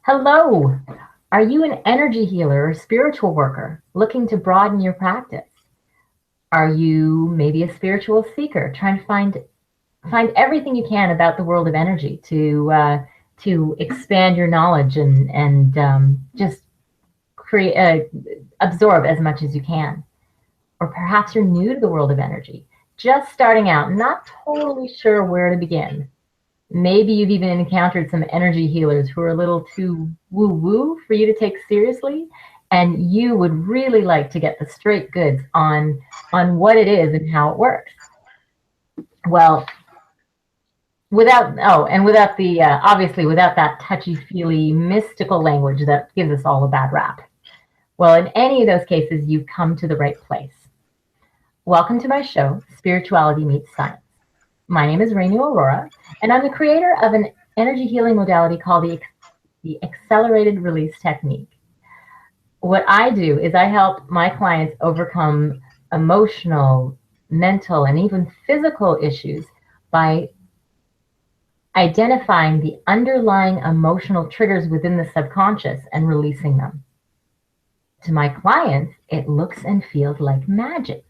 Hello! Are you an energy healer or spiritual worker looking to broaden your practice? Are you maybe a spiritual seeker trying to find everything you can about the world of energy to expand your knowledge and just create absorb as much as you can? Or perhaps you're new to the world of energy, just starting out, not totally sure where to begin. Maybe you've even encountered some energy healers who are a little too woo-woo for you to take seriously, and you would really like to get the straight goods on what it is and how it works. Well, without the obviously without that touchy-feely mystical language that gives us all a bad rap. Well, in any of those cases, you've come to the right place. Welcome to my show, Spirituality Meets Science. My name is Renu Arora, and I'm the creator of an energy healing modality called the accelerated release technique. What I do is I help my clients overcome emotional, mental, and even physical issues by identifying the underlying emotional triggers within the subconscious and releasing them. To my clients, it looks and feels like magic.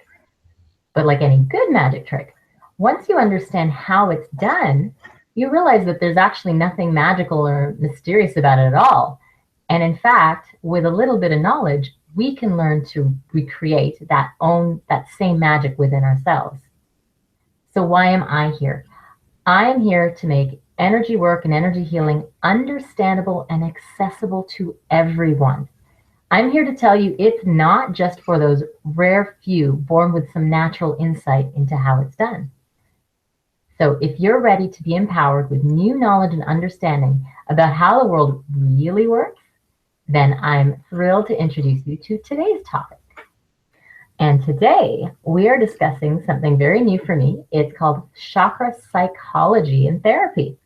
But like any good magic trick, once you understand how it's done, you realize that there's actually nothing magical or mysterious about it at all. And in fact, with a little bit of knowledge, we can learn to recreate that same magic within ourselves. So why am I here? I am here to make energy work and energy healing understandable and accessible to everyone. I'm here to tell you it's not just for those rare few born with some natural insight into how it's done. So if you're ready to be empowered with new knowledge and understanding about how the world really works, then I'm thrilled to introduce you to today's topic. And today we are discussing something very new for me. It's called chakra psychology and therapy.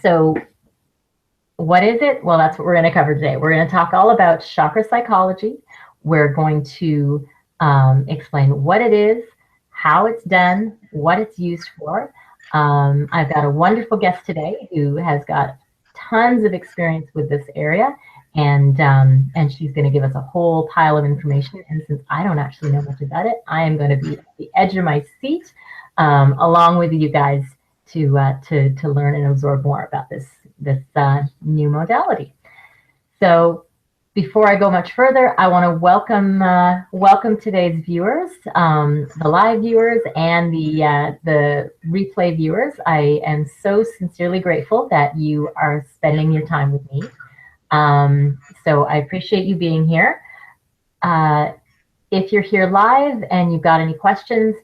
So what is it? Well, that's what we're going to cover today. We're going to talk all about chakra psychology. We're going to explain what it is, how it's done, what it's used for. I've got a wonderful guest today who has got tons of experience with this area, and she's going to give us a whole pile of information. And since I don't actually know much about it, I am going to be at the edge of my seat along with you guys to learn and absorb more about this new modality. So before I go much further, I want to welcome today's viewers, the live viewers and the replay viewers. I am so sincerely grateful that you are spending your time with me. So I appreciate you being here. If you're here live and you've got any questions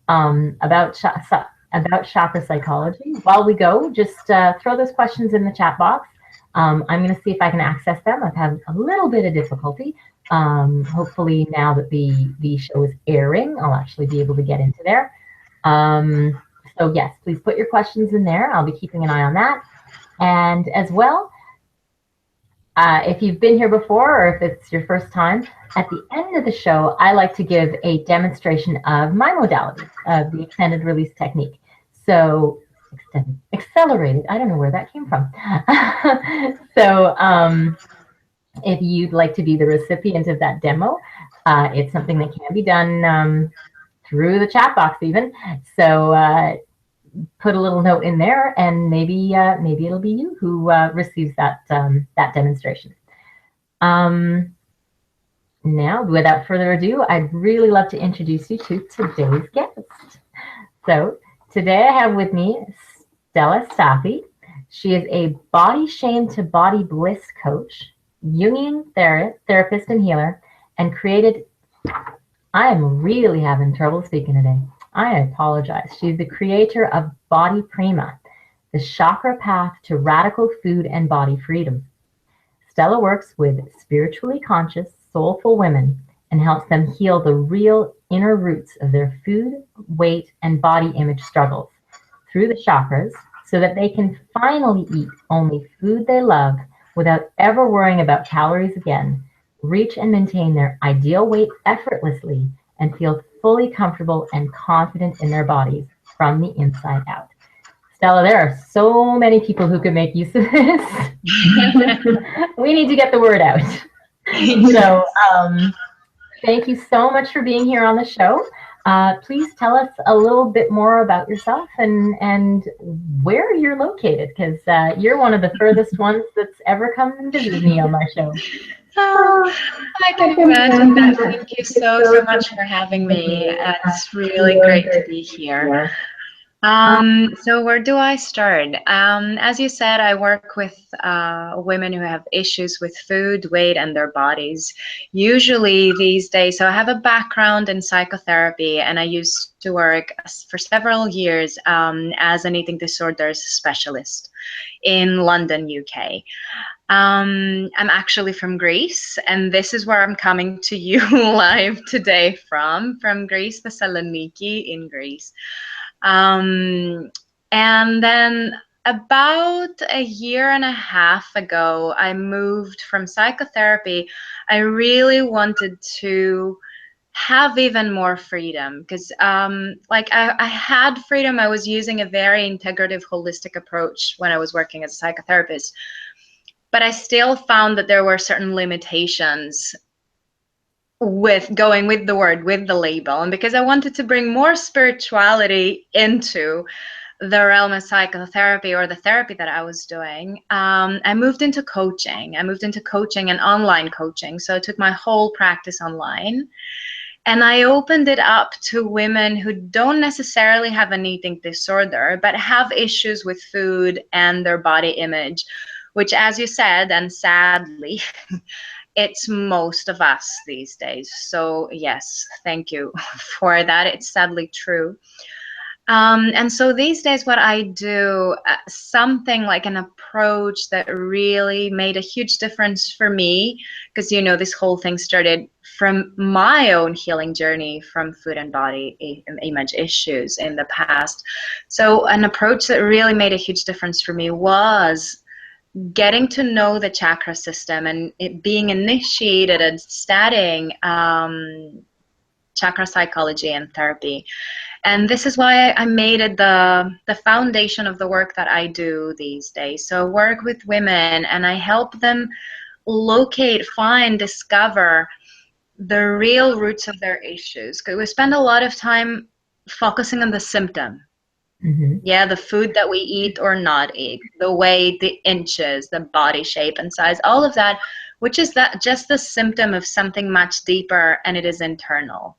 about chakra psychology, while we go, just throw those questions in the chat box. I'm going to see if I can access them. I've had a little bit of difficulty. Hopefully now that the show is airing, I'll actually be able to get into there. So yes, please put your questions in there. I'll be keeping an eye on that. And as well, if you've been here before or if it's your first time, at the end of the show, I like to give a demonstration of my modality, of the extended release technique. So accelerated, I don't know where that came from. So if you'd like to be the recipient of that demo, it's something that can be done through the chat box even. So put a little note in there, and maybe it'll be you who receives that demonstration. Now, without further ado, I'd really love to introduce you to today's guest. So today I have with me Stella Stathi. She is a body shame to body bliss coach, Jungian therapist and healer, and created, I am really having trouble speaking today. I apologize. She's the creator of Body Prima, the chakra path to radical food and body freedom. Stella works with spiritually conscious, soulful women and helps them heal the real inner roots of their food, weight, and body image struggles through the chakras so that they can finally eat only food they love without ever worrying about calories again, reach and maintain their ideal weight effortlessly, and feel fully comfortable and confident in their bodies from the inside out. Stella, there are so many people who could make use of this. We need to get the word out. So thank you so much for being here on the show. Please tell us a little bit more about yourself and where you're located, because you're one of the furthest ones that's ever come and visited me on my show. Oh, I can imagine that. Thank you so much for having me. It's really great to be here. So where do I start? As you said, I work with women who have issues with food, weight, and their bodies. Usually these days, so I have a background in psychotherapy, and I used to work for several years as an eating disorders specialist in London, UK. I'm actually from Greece, and this is where I'm coming to you live today from Greece, Thessaloniki in Greece. And then about a year and a half ago, I moved from psychotherapy. I really wanted to have even more freedom because like I had freedom. I was using a very integrative, holistic approach when I was working as a psychotherapist, but I still found that there were certain limitations with going with the word, with the label. And because I wanted to bring more spirituality into the realm of psychotherapy or the therapy that I was doing, I moved into coaching. I moved into coaching and online coaching. So I took my whole practice online. And I opened it up to women who don't necessarily have an eating disorder, but have issues with food and their body image, which, as you said, and sadly, it's most of us these days. So yes, thank you for that. It's sadly true. And so these days what I do, something like an approach that really made a huge difference for me, because, you know, this whole thing started from my own healing journey from food and body image issues in the past. So an approach that really made a huge difference for me was getting to know the chakra system and it being initiated and studying chakra psychology and therapy. And this is why I made it the foundation of the work that I do these days. So I work with women and I help them locate, find, discover the real roots of their issues. Because we spend a lot of time focusing on the symptom. Mm-hmm. Yeah, the food that we eat or not eat, the weight, the inches, the body shape and size, all of that, which is that just the symptom of something much deeper, and it is internal.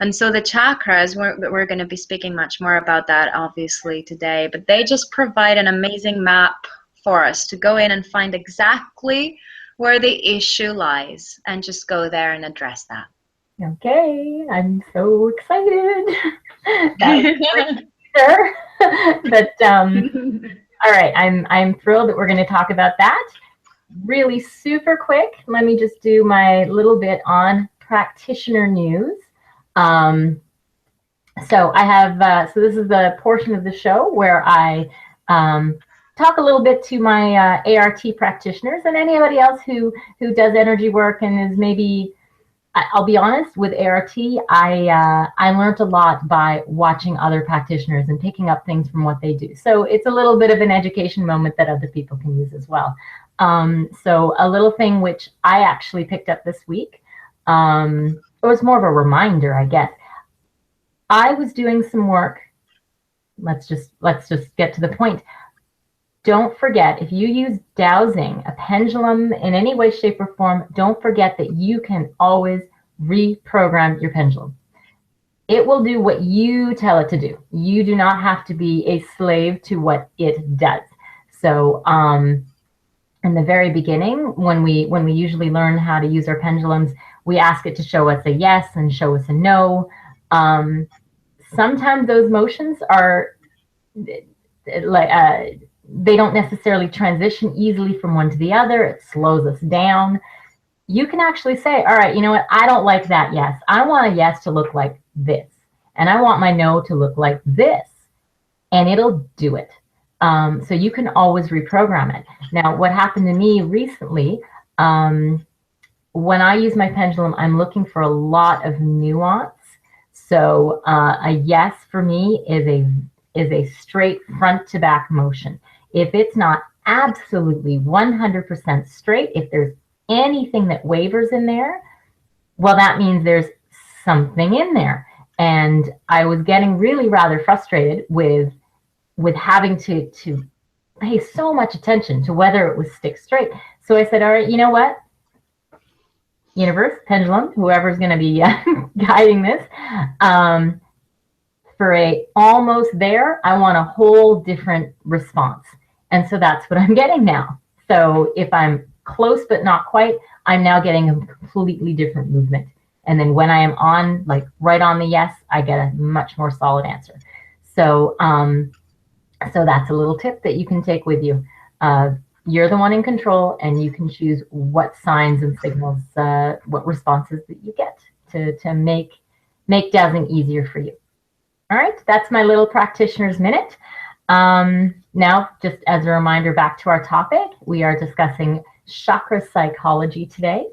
And so the chakras, we're going to be speaking much more about that obviously today, but they just provide an amazing map for us to go in and find exactly where the issue lies and just go there and address that. Okay, I'm so excited. Sure. But all right, I'm thrilled that we're going to talk about that. Really super quick. Let me just do my little bit on practitioner news. So I have so this is the portion of the show where I talk a little bit to my ART practitioners and anybody else who does energy work and is maybe. I'll be honest, with ART, I learned a lot by watching other practitioners and picking up things from what they do. So it's a little bit of an education moment that other people can use as well. So a little thing which I actually picked up this week, it was more of a reminder, I guess. I was doing some work. Let's just get to the point. Don't forget, if you use dowsing, a pendulum in any way, shape, or form, don't forget that you can always reprogram your pendulum. It will do what you tell it to do. You do not have to be a slave to what it does. So in the very beginning, when we usually learn how to use our pendulums, we ask it to show us a yes and show us a no. Sometimes those motions are like they don't necessarily transition easily from one to the other. It slows us down. You can actually say, all right, you know what? I don't like that yes. I want a yes to look like this. And I want my no to look like this. And it'll do it. So you can always reprogram it. Now, what happened to me recently, when I use my pendulum, I'm looking for a lot of nuance. So a yes for me is is a straight front to back motion. If it's not absolutely 100% straight, if there's anything that wavers in there, well, that means there's something in there. And I was getting really rather frustrated with having to pay so much attention to whether it was stick straight. So I said, all right, you know what? Universe, pendulum, whoever's going to be guiding this, for a almost there, I want a whole different response. And so that's what I'm getting now. So if I'm close but not quite, I'm now getting a completely different movement. And then when I am on, like right on the yes, I get a much more solid answer. So, so that's a little tip that you can take with you. You're the one in control, and you can choose what signs and signals, what responses that you get to make dowsing easier for you. All right, that's my little practitioner's minute. Now, just as a reminder, back to our topic, we are discussing chakra psychology today.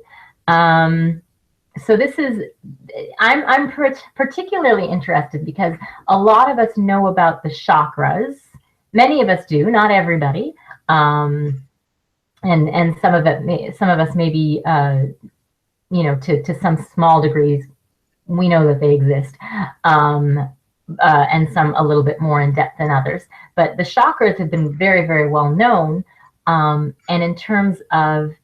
So this is, I'm particularly interested because a lot of us know about the chakras. Many of us do, not everybody. And some of us maybe, you know, to some small degrees, we know that they exist. And some a little bit more in depth than others. But the chakras have been very, very well known. And in terms of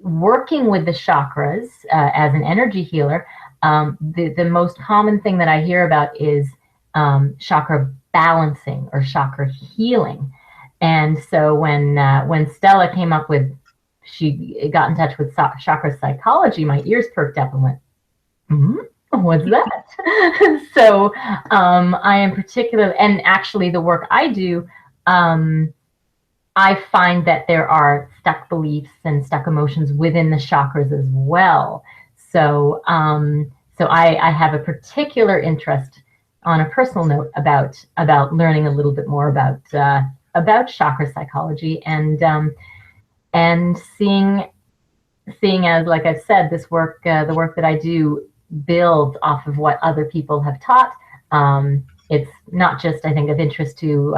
working with the chakras as an energy healer, the most common thing that I hear about is chakra balancing or chakra healing. And so when Stella came up with, she got in touch with chakra psychology, my ears perked up and went, what's that? So I am particular, and actually the work I do, I find that there are stuck beliefs and stuck emotions within the chakras as well. So so I have a particular interest on a personal note about learning a little bit more about chakra psychology and seeing as, like I've said, this work, the work that I do builds off of what other people have taught. It's not just, I think, of interest to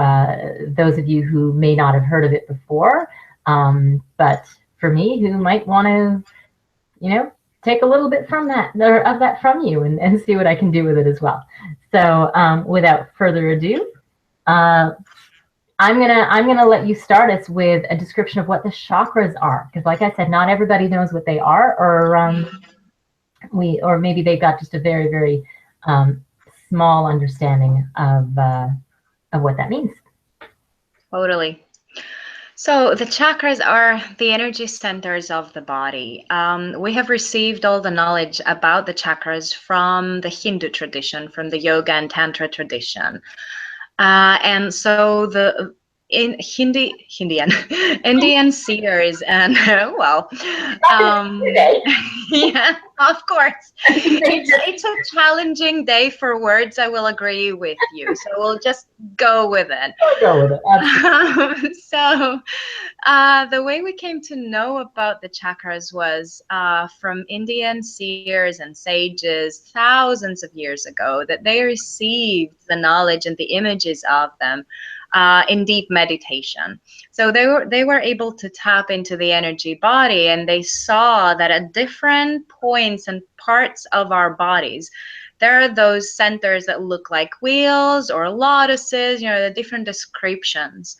those of you who may not have heard of it before, but for me, who might want to, you know, take a little bit from that, or of that from you, and see what I can do with it as well. So without further ado, I'm gonna let you start us with a description of what the chakras are, because like I said, not everybody knows what they are, or maybe they've got just a very, very small understanding of what that means. Totally. So the chakras are the energy centers of the body. We have received all the knowledge about the chakras from the Hindu tradition, from the yoga and tantra tradition. And so the Indian seers and yeah, of course, it's a challenging day for words. I will agree with you, so we'll just go with it. Go with it. So the way we came to know about the chakras was from Indian seers and sages thousands of years ago, that they received the knowledge and the images of them in deep meditation. So they were able to tap into the energy body, and they saw that at different points and parts of our bodies, there are those centers that look like wheels or lotuses, you know, the different descriptions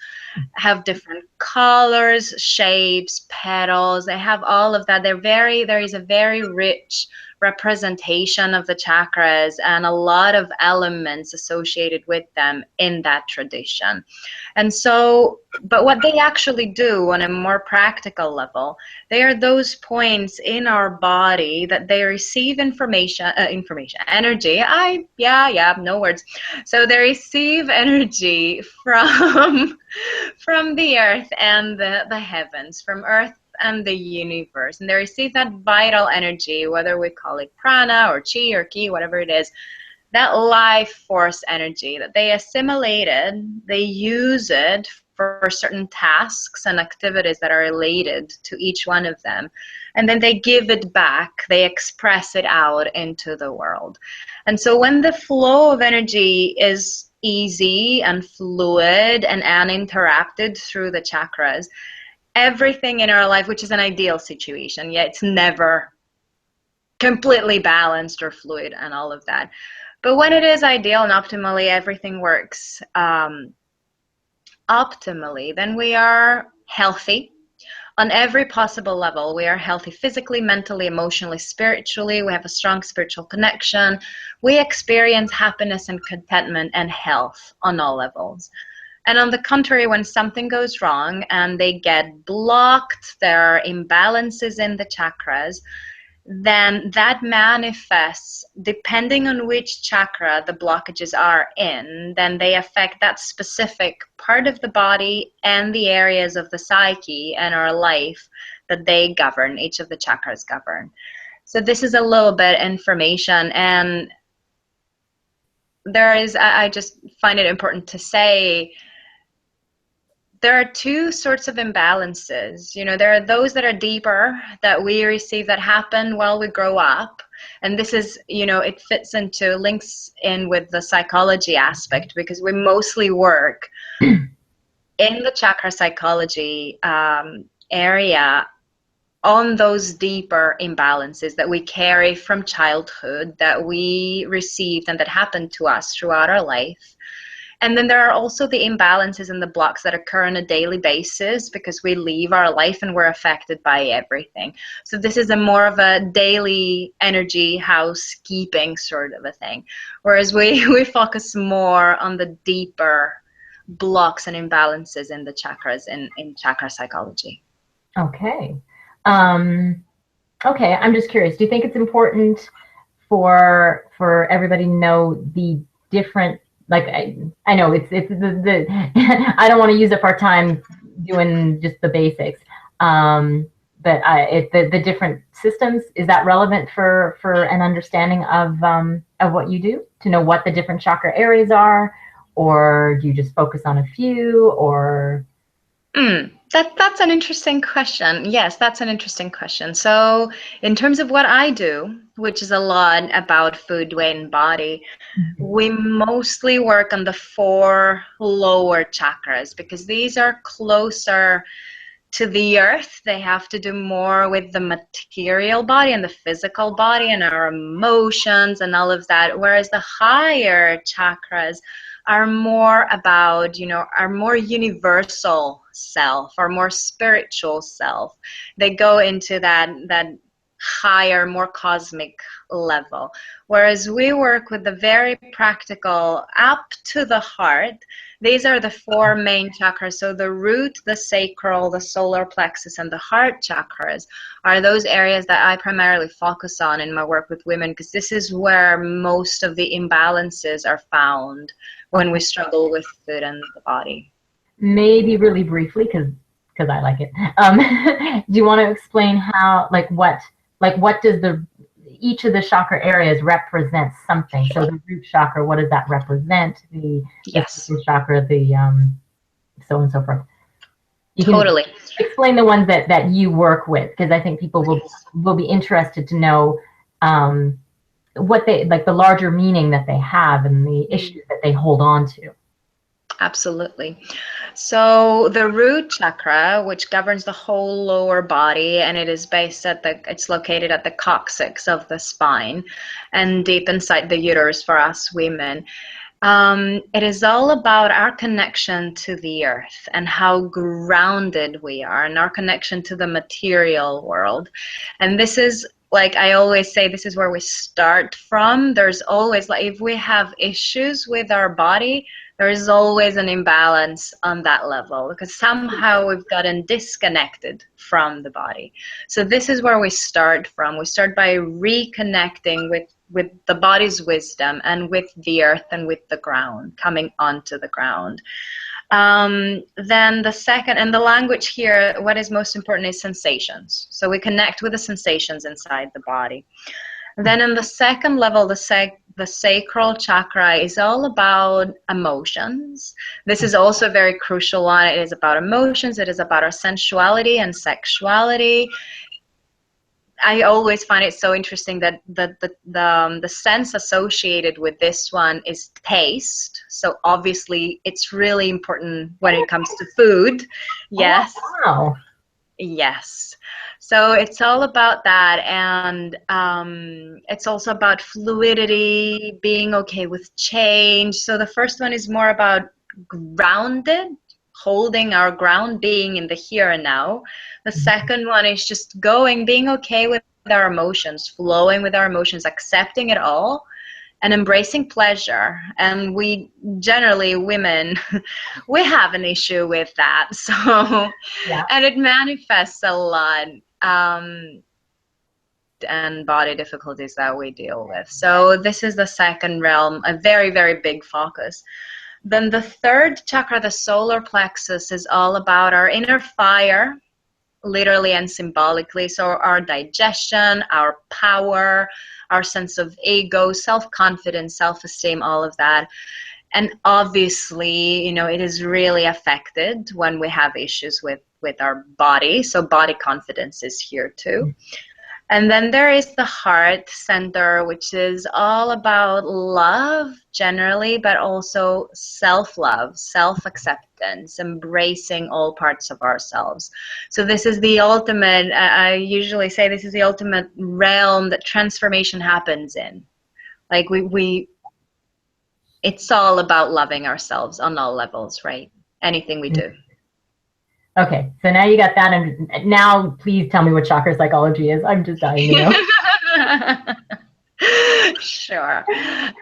have different colors, shapes, petals. They have all of that. There is a very rich representation of the chakras and a lot of elements associated with them in that tradition. And so, but what they actually do on a more practical level, they are those points in our body that they receive energy. No words. So they receive energy from the earth and the heavens, from earth and the universe, and they receive that vital energy, whether we call it prana or chi or ki, whatever it is, that life force energy that they assimilated. They use it for certain tasks and activities that are related to each one of them, and then they give it back, they express it out into the world. And so when the flow of energy is easy and fluid and uninterrupted through the chakras. Everything in our life, which is an ideal situation, yet it's never completely balanced or fluid and all of that. But when it is ideal and optimally, everything works optimally, then we are healthy on every possible level. We are healthy physically, mentally, emotionally, spiritually. We have a strong spiritual connection. We experience happiness and contentment and health on all levels. And on the contrary, when something goes wrong and they get blocked, there are imbalances in the chakras, then that manifests depending on which chakra the blockages are in. Then they affect that specific part of the body and the areas of the psyche and our life that they govern, each of the chakras govern. So this is a little bit information, and there is, I just find it important to say, there are two sorts of imbalances. You know, there are those that are deeper, that we receive, that happen while we grow up. And this is, you know, it fits into, links in with the psychology aspect, because we mostly work in the chakra psychology area on those deeper imbalances that we carry from childhood, that we received and that happened to us throughout our life. And then there are also the imbalances and the blocks that occur on a daily basis because we live our life and we're affected by everything. So this is a more of a daily energy housekeeping sort of a thing. Whereas we focus more on the deeper blocks and imbalances in the chakras in chakra psychology. Okay. Okay, I'm just curious. Do you think it's important for everybody to know the different, like, I know it's the I don't want to use up our time doing just the basics, but the different systems, is that relevant for an understanding of what you do, to know what the different chakra areas are, or do you just focus on a few, or? That's an interesting question. Yes, that's an interesting question. So in terms of what I do, which is a lot about food, weight, and body, we mostly work on the 4 lower chakras because these are closer to the earth. They have to do more with the material body and the physical body and our emotions and all of that, whereas the higher chakras are more about, you know, our more universal self, our more spiritual self. They go into that higher, more cosmic level. Whereas we work with the very practical, up to the heart. These are the 4 main chakras. So the root, the sacral, the solar plexus, and the heart chakras are those areas that I primarily focus on in my work with women, because this is where most of the imbalances are found when we struggle with food and the body. Maybe really briefly, because I like it. Do you want to explain how, what does each of the chakra areas represent something? So the root chakra, what does that represent? The chakra, the so on and so forth. You totally can explain the ones that you work with, because I think people will be interested to know what they, like, the larger meaning that they have and the issues that they hold on to. Absolutely. So the root chakra, which governs the whole lower body, and it is based it's located at the coccyx of the spine and deep inside the uterus for us women. It is all about our connection to the earth and how grounded we are, and our connection to the material world. And this is, like I always say, this is where we start from. There's always, like, if we have issues with our body, there is always an imbalance on that level, because somehow we've gotten disconnected from the body. So this is where we start from. We start by reconnecting with the body's wisdom and with the earth and with the ground, coming onto the ground. Then the second, and the language here, what is most important is sensations. So we connect with the sensations inside the body. Then in the second level, the sacral chakra is all about emotions. This is also a very crucial one. It is about emotions. It is about our sensuality and sexuality. I always find it so interesting that the sense associated with this one is taste. So obviously it's really important when it comes to food. Oh, Yes. wow. Yes. So it's all about that. And it's also about fluidity, being okay with change. So the first one is more about grounded, holding our ground, being in the here and now. The second one is just going, being okay with our emotions, flowing with our emotions, accepting it all, and embracing pleasure. And we generally, women, we have an issue with that. So, Yeah. and it manifests a lot. And body difficulties that we deal with. So this is the second realm, a very, very big focus. Then the third chakra, the solar plexus, is all about our inner fire, literally and symbolically. So our digestion, our power, our sense of ego, self-confidence, self-esteem, all of that. And obviously, you know, it is really affected when we have issues with our body. So body confidence is here too. And then there is the heart center, which is all about love generally, but also self-love, self-acceptance, embracing all parts of ourselves. So this is the ultimate, I usually say this is the ultimate realm that transformation happens in. Like it's all about loving ourselves on all levels, right? Anything we do. Okay, so now you got that, and now please tell me what chakra psychology is. I'm just dying to know. Sure.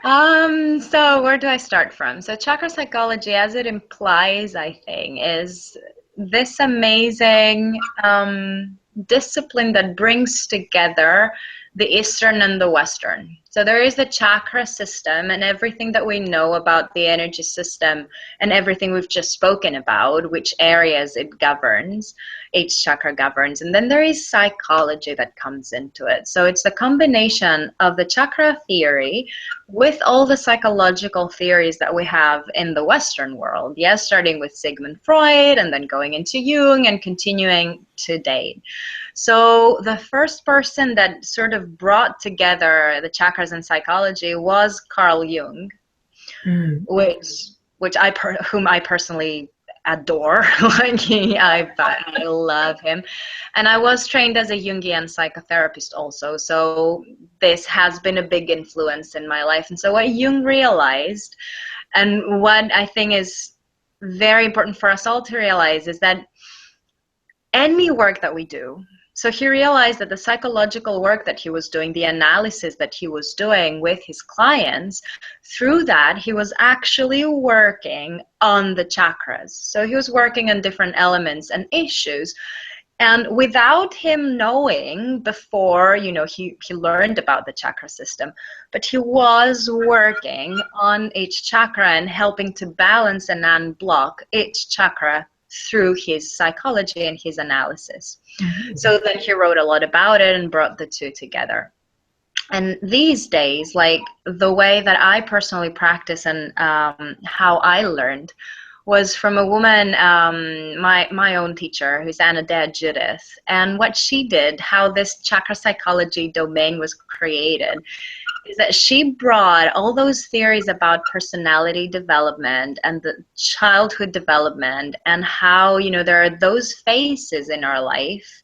So where do I start from? So chakra psychology, as it implies, I think, is this amazing discipline that brings together the Eastern and the Western. So there is the chakra system and everything that we know about the energy system and everything we've just spoken about, which areas it governs, each chakra governs. And then there is psychology that comes into it. So it's the combination of the chakra theory with all the psychological theories that we have in the Western world. Yes, starting with Sigmund Freud and then going into Jung and continuing to date. So the first person that sort of brought together the chakras and psychology was Carl Jung, whom I personally adore. I love him, and I was trained as a Jungian psychotherapist also. So this has been a big influence in my life. And so what Jung realized, and what I think is very important for us all to realize, is that any work that we do, so he realized that the psychological work that he was doing, the analysis that he was doing with his clients, through that he was actually working on the chakras. So he was working on different elements and issues. And without him knowing before, you know, he learned about the chakra system, but he was working on each chakra and helping to balance and unblock each chakra through his psychology and his analysis. So then he wrote a lot about it and brought the two together. And these days, like the way that I personally practice and how I learned was from a woman, my own teacher, who's Anna Dad Judith. And what she did, how this chakra psychology domain was created, is that she brought all those theories about personality development and the childhood development and how, you know, there are those phases in our life,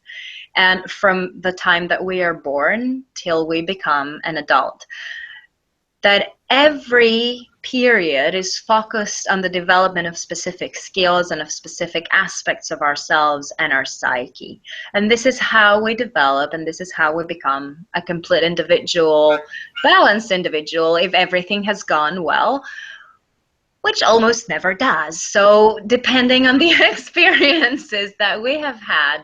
and from the time that we are born till we become an adult, that every period is focused on the development of specific skills and of specific aspects of ourselves and our psyche. And this is how we develop, and this is how we become a complete individual, balanced individual, if everything has gone well, which almost never does. So depending on the experiences that we have had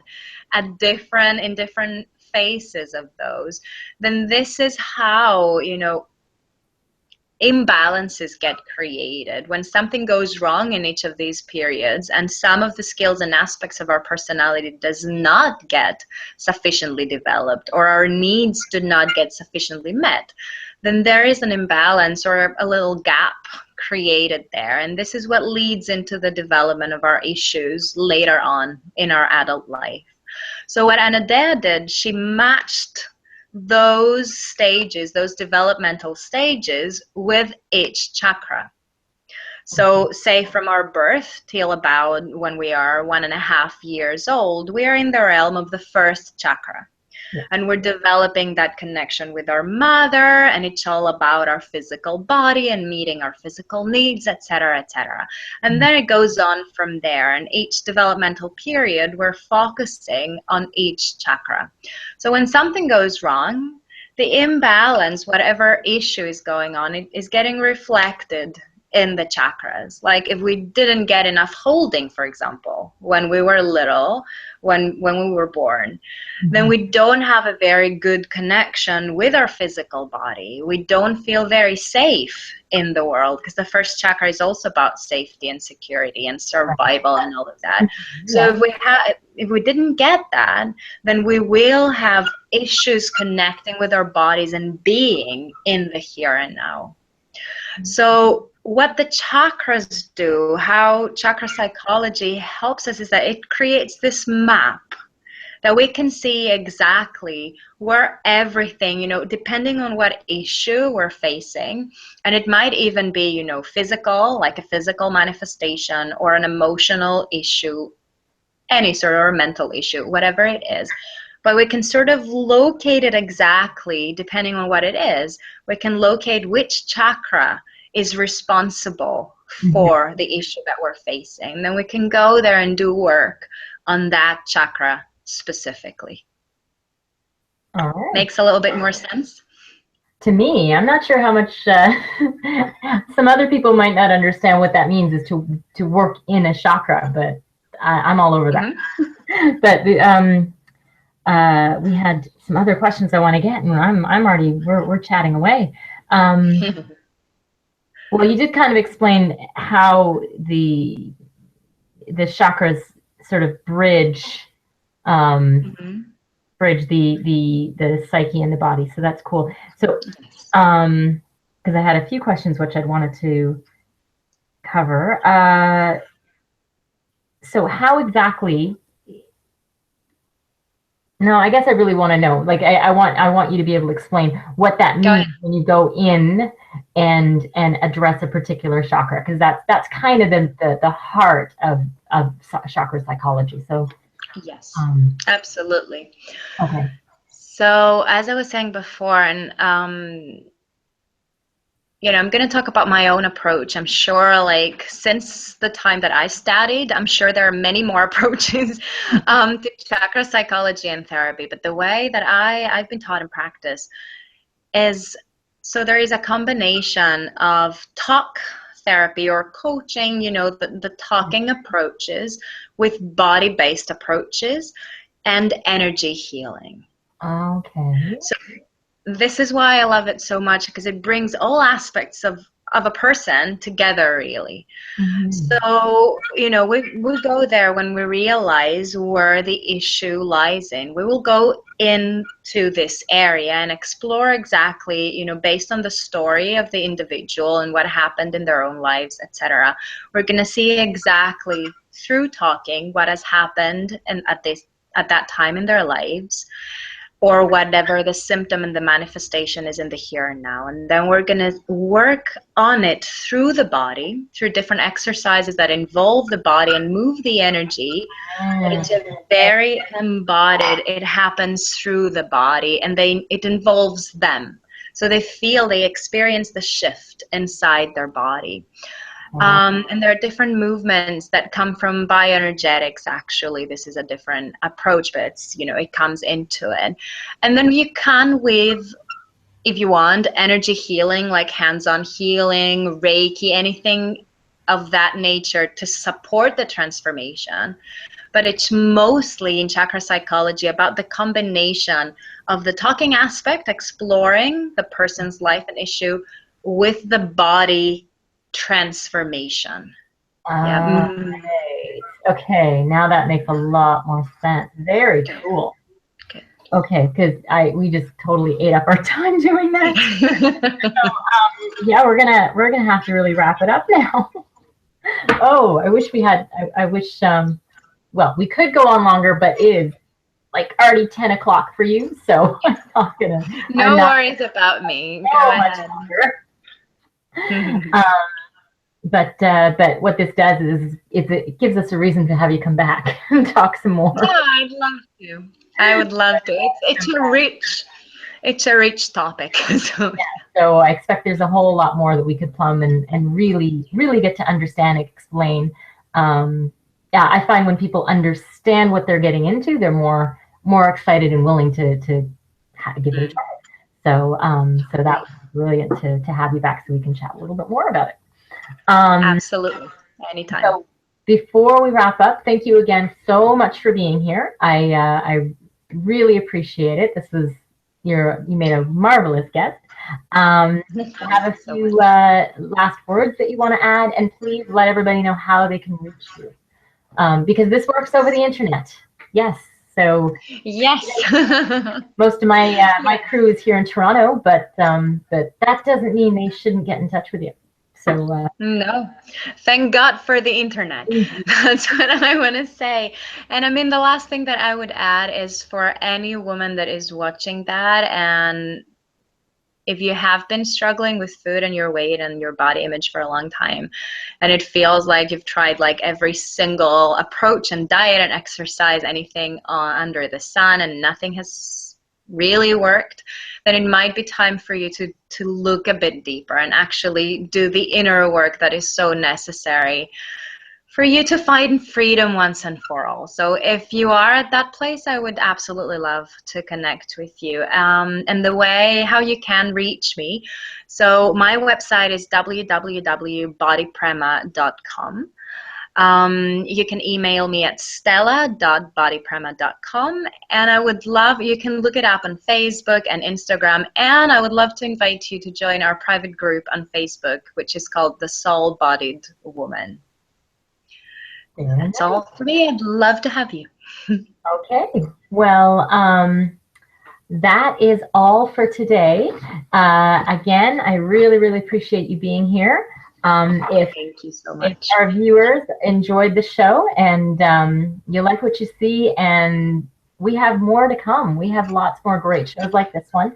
in different phases of those, then this is how, you know, imbalances get created when something goes wrong in each of these periods and some of the skills and aspects of our personality does not get sufficiently developed, or our needs do not get sufficiently met, then there is an imbalance or a little gap created there. And this is what leads into the development of our issues later on in our adult life. So what Anadea did, she matched those stages, those developmental stages, with each chakra. So say from our birth till about when we are 1.5 years old, we are in the realm of the first chakra. Yeah. And we're developing that connection with our mother, and it's all about our physical body and meeting our physical needs, etc., etc. And then it goes on from there, and each developmental period we're focusing on each chakra. So when something goes wrong, the imbalance, whatever issue is going on, it is getting reflected in the chakras. Like if we didn't get enough holding, for example, when we were little, when we were born, then we don't have a very good connection with our physical body. We don't feel very safe in the world, because the first chakra is also about safety and security and survival and all of that. So if we didn't get that, then we will have issues connecting with our bodies and being in the here and now. So what the chakras do, how chakra psychology helps us, is that it creates this map that we can see exactly where everything, depending on what issue we're facing, and it might even be, physical, like a physical manifestation, or an emotional issue, any sort of mental issue, whatever it is. But we can sort of locate it exactly, depending on what it is. We can locate which chakra is responsible for the issue that we're facing. Then we can go there and do work on that chakra specifically. All right. Makes a little bit more sense? To me, I'm not sure how much some other people might not understand what that means, is to work in a chakra, but I'm all over that. But we had some other questions I want to get, and I'm already, we're chatting away. Well, you did kind of explain how the chakras sort of bridge the psyche and the body. So that's cool. So, because I had a few questions which I'd wanted to cover. So how exactly? No, I guess I really want to know. Like, I want you to be able to explain what that means when you go in and address a particular chakra, because that's kind of the heart of chakra psychology. So yes, absolutely. Okay. So as I was saying before, and I'm going to talk about my own approach. I'm sure, like, since the time that I studied, I'm sure there are many more approaches to chakra psychology and therapy. But the way that I've been taught in practice is, so there is a combination of talk therapy or coaching, the talking approaches, with body-based approaches and energy healing. Okay. So this is why I love it so much, because it brings all aspects of a person together, really. So, we go there when we realize where the issue lies in. We will go into this area and explore exactly, based on the story of the individual and what happened in their own lives, etc. We're going to see exactly through talking what has happened and at that time in their lives, or whatever the symptom and the manifestation is in the here and now. And then we're going to work on it through the body, through different exercises that involve the body and move the energy. But it's very embodied. It happens through the body, and it involves them. So they experience the shift inside their body. And there are different movements that come from bioenergetics. Actually, this is a different approach, but it's, it comes into it. And then you can weave, if you want, energy healing, like hands-on healing, Reiki, anything of that nature to support the transformation. But it's mostly in chakra psychology about the combination of the talking aspect, exploring the person's life and issue, with the body transformation. Okay, now that makes a lot more sense. Very cool. Okay, because we just totally ate up our time doing that. So, yeah, we're gonna have to really wrap it up now. Oh, I wish we had. I wish. Well, we could go on longer, but it is like already 10 o'clock for you, so I'm not gonna. I'm No not worries about me. Go so much ahead. longer. But what this does is it gives us a reason to have you come back and talk some Yeah, more. I'd love to. I would love to. It's a rich topic. So So I expect there's a whole lot more that we could plumb and really, really get to understand and explain. Yeah, I find when people understand what they're getting into, they're more excited and willing to give it a try. So that would be brilliant to have you back so we can chat a little bit more about it. absolutely. Anytime. So before we wrap up, thank you again so much for being here. I really appreciate it. You made a marvelous guest. Have a Thanks so few much. last words that you want to add, and please let everybody know how they can reach you, because this works over the internet. Yes. So Yes. most of my crew is here in Toronto, but that doesn't mean they shouldn't get in touch with you. So No, thank God for the internet. That's what I want to say. And I mean, the last thing that I would add is for any woman that is watching that, and if you have been struggling with food and your weight and your body image for a long time, and it feels like you've tried like every single approach and diet and exercise, anything under the sun, and nothing has really worked, then it might be time for you to look a bit deeper and actually do the inner work that is so necessary for you to find freedom once and for all. So if you are at that place, I would absolutely love to connect with you. And the way how you can reach me, so my website is www.bodyprema.com. You can email me at stella.bodyprema.com, and I would love, you can look it up on Facebook and Instagram, and I would love to invite you to join our private group on Facebook, which is called The Soul-Bodied Woman. That's all for me. I'd love to have you. okay. Well, that is all for today. Again, I really, really appreciate you being here. If Thank you so if much. our viewers enjoyed the show and you like what you see, and we have more to come. We have lots more great shows like this one.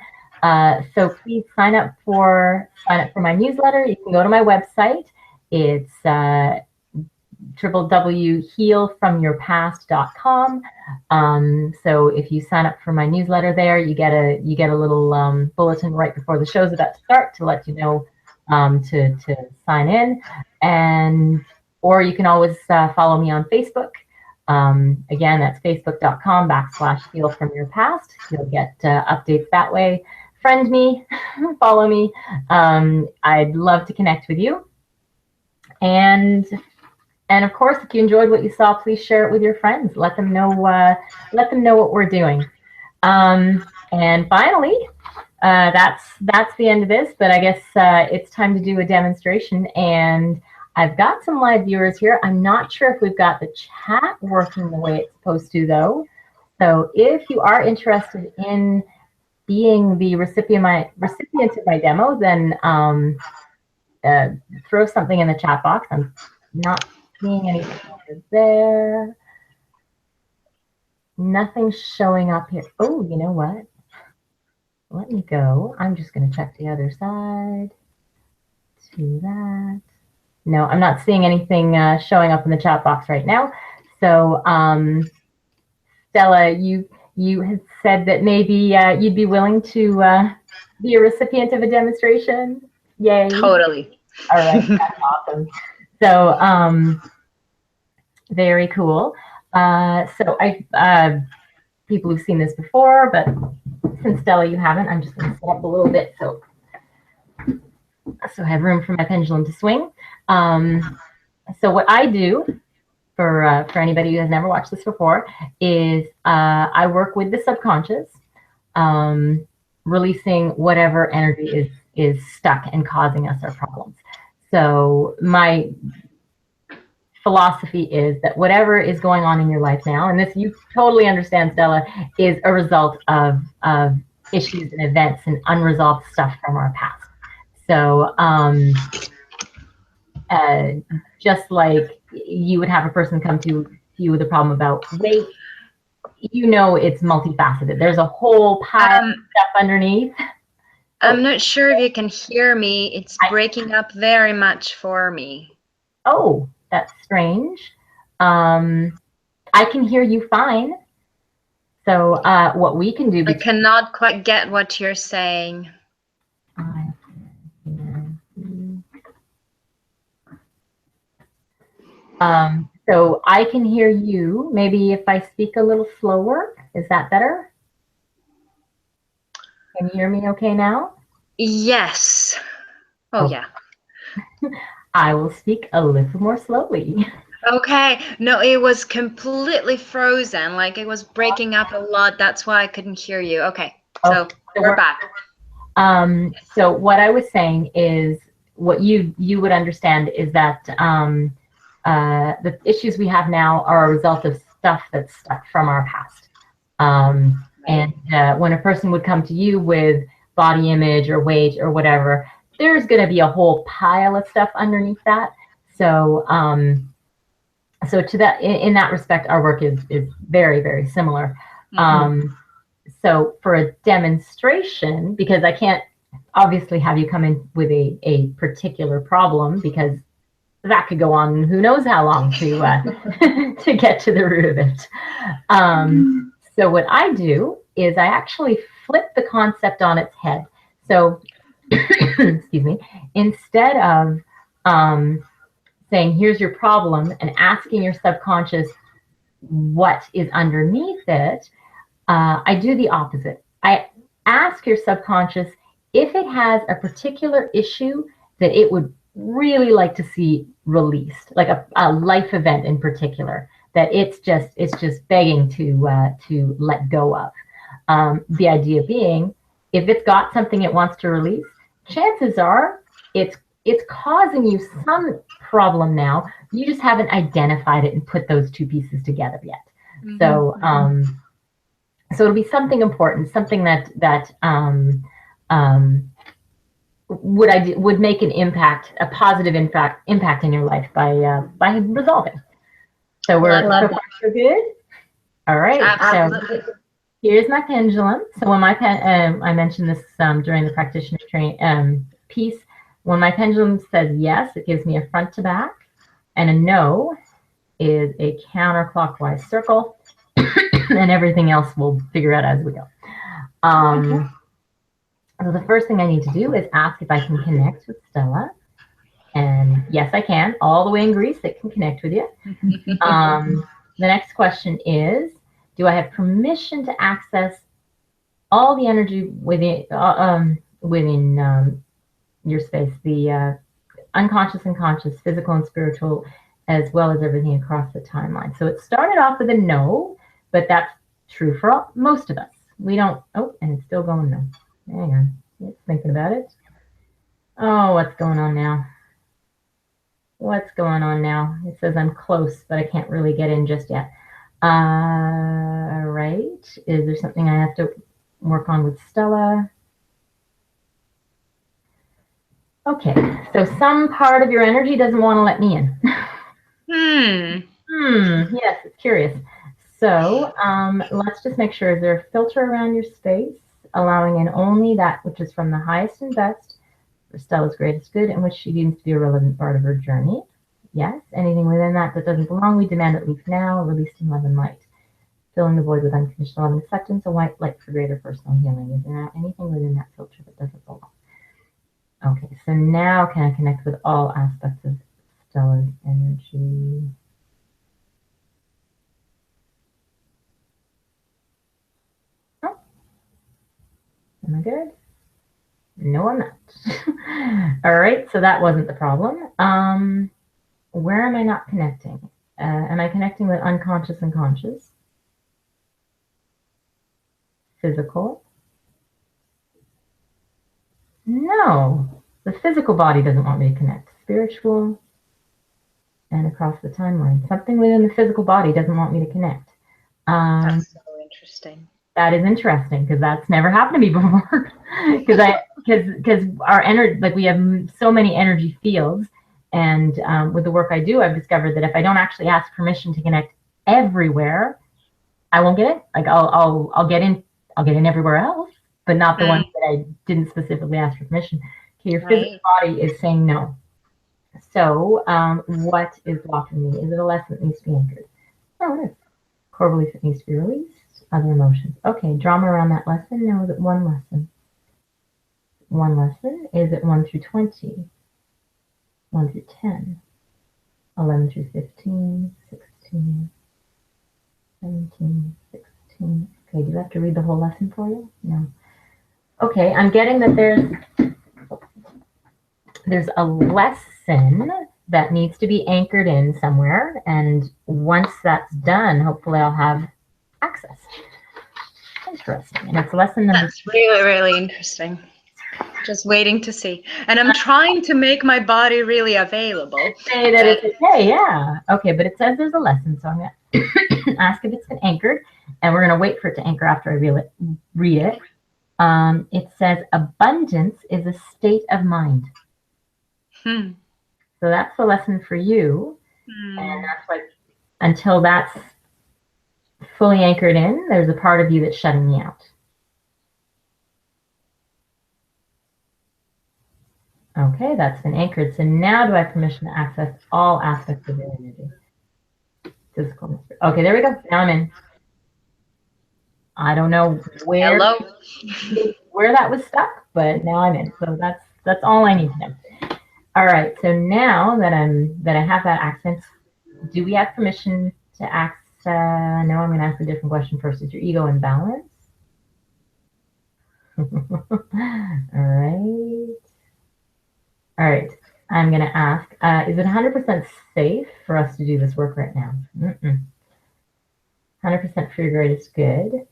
So please sign up for my newsletter. You can go to my website. It's www.healfromyourpast.com. So if you sign up for my newsletter there, you get a little bulletin right before the show's about to start to let you know to sign in, or you can always follow me on Facebook. Again, that's facebook.com/healfromyourpast. You'll get updates that way. Friend me, follow me. I'd love to connect with you. And of course, if you enjoyed what you saw, please share it with your friends. Let them know what we're doing. And finally, that's the end of this. But I guess it's time to do a demonstration. And I've got some live viewers here. I'm not sure if we've got the chat working the way it's supposed to, though. So if you are interested in being the recipient of my demo, then throw something in the chat box. I'm not seeing anything over there. Nothing's showing up here. Oh, you know what? Let me go. I'm just going to check the other side. To that. No, I'm not seeing anything showing up in the chat box right now. So, Stella, you had said that maybe you'd be willing to be a recipient of a demonstration. Yay. Totally. All right, that's awesome. So, very cool. So people who've seen this before, but since Stella, you haven't, I'm just going to set up a little bit so I have room for my pendulum to swing. So what I do for anybody who has never watched this before is I work with the subconscious, releasing whatever energy is stuck and causing us our problems. So my philosophy is that whatever is going on in your life now, and this you totally understand, Stella, is a result of issues and events and unresolved stuff from our past. So just like you would have a person come to you with a problem about weight, you know it's multifaceted. There's a whole pile of stuff underneath. I'm not sure if you can hear me. It's breaking up very much for me. Oh, that's strange. I can hear you fine. So what we can do... I cannot quite get what you're saying. So I can hear you. Maybe if I speak a little slower, is that better? Can you hear me okay now? Yes. Oh, yeah. I will speak a little more slowly. Okay. No, it was completely frozen. Like it was breaking up a lot. That's why I couldn't hear you. Okay. So we're back. So what I was saying is what you would understand is that the issues we have now are a result of stuff that's stuck from our past. And when a person would come to you with body image or weight or whatever, there's going to be a whole pile of stuff underneath that. So so to that, in that respect, our work is very, very similar. So for a demonstration, because I can't obviously have you come in with a particular problem, because that could go on who knows how long to to get to the root of it. So what I do is I actually flip the concept on its head. So excuse me, instead of saying here's your problem and asking your subconscious what is underneath it, I do the opposite. I ask your subconscious if it has a particular issue that it would really like to see released, like a life event in particular that it's just begging to let go of. The idea being, if it's got something it wants to release, chances are it's causing you some problem now. You just haven't identified it and put those two pieces together yet. So so it'll be something important, something that would make an impact, a positive impact in your life by resolving. So we're so far so good. All right. Absolutely. So here's my pendulum. So when my I mentioned this during the practitioner piece. When my pendulum says yes, it gives me a front to back, and a no is a counterclockwise circle. And everything else we'll figure out as we go. So the first thing I need to do is ask if I can connect with Stella. And yes, I can. All the way in Greece, it can connect with you. The next question is, do I have permission to access all the energy within your space, the unconscious and conscious, physical and spiritual, as well as everything across the timeline? So it started off with a no, but that's true for most of us. We don't, and it's still going no. Hang on, it's thinking about it. Oh, what's going on now? What's going on now? It says I'm close, but I can't really get in just yet. Right, is there something I have to work on with Stella? Okay, so some part of your energy doesn't want to let me in. Yes, it's curious. So let's just make sure, is there a filter around your space, allowing in only that which is from the highest and best for Stella's greatest good, and which she deems to be a relevant part of her journey? Yes. Anything within that doesn't belong, we demand it leave now, released in love and light. Filling the void with unconditional love and acceptance, a white light for greater personal healing. Is there anything within that filter that doesn't belong? Okay, so now can I connect with all aspects of Stella's energy? Am I good? No, I'm not. All right, so that wasn't the problem. Where am I not connecting? Am I connecting with unconscious and conscious? Physical? No, the physical body doesn't want me to connect. Spiritual and across the timeline. Something within the physical body doesn't want me to connect. That's so interesting. That is interesting, because that's never happened to me before. Because our energy, like we have so many energy fields, and with the work I do, I've discovered that if I don't actually ask permission to connect everywhere, I won't get it. Like I'll get in everywhere else, but not the ones that I didn't specifically ask for permission. Okay, your physical body is saying no. So, what is blocking me? Is it a lesson that needs to be anchored? Oh, it is. Core belief that needs to be released. Other emotions. Okay, drama around that lesson. No, is it one lesson? One lesson. Is it 1 through 20? 1 through 10? 11 through 15? 16? 17? 16? Okay, do you have to read the whole lesson for you? No. Okay, I'm getting that there's a lesson that needs to be anchored in somewhere, and once that's done, hopefully I'll have access. Interesting. And it's lesson number. That's really, really interesting. Just waiting to see. And I'm trying to make my body really available. Say that it's okay, yeah. Okay, but it says there's a lesson, so I'm going to ask if it's been anchored, and we're going to wait for it to anchor after I read it. It says abundance is a state of mind. So that's the lesson for you. And that's like, until that's fully anchored in, there's a part of you that's shutting me out. Okay, that's been anchored. So now do I have permission to access all aspects of your energy? Physical. Okay, there we go. Now I'm in. I don't know where that was stuck, but now I'm in. So that's all I need to know. All right. So now that I have that access, do we have permission to access? No, I'm going to ask a different question first. Is your ego in balance? All right. All right. I'm going to ask, is it 100% safe for us to do this work right now? 100% for your greatest good.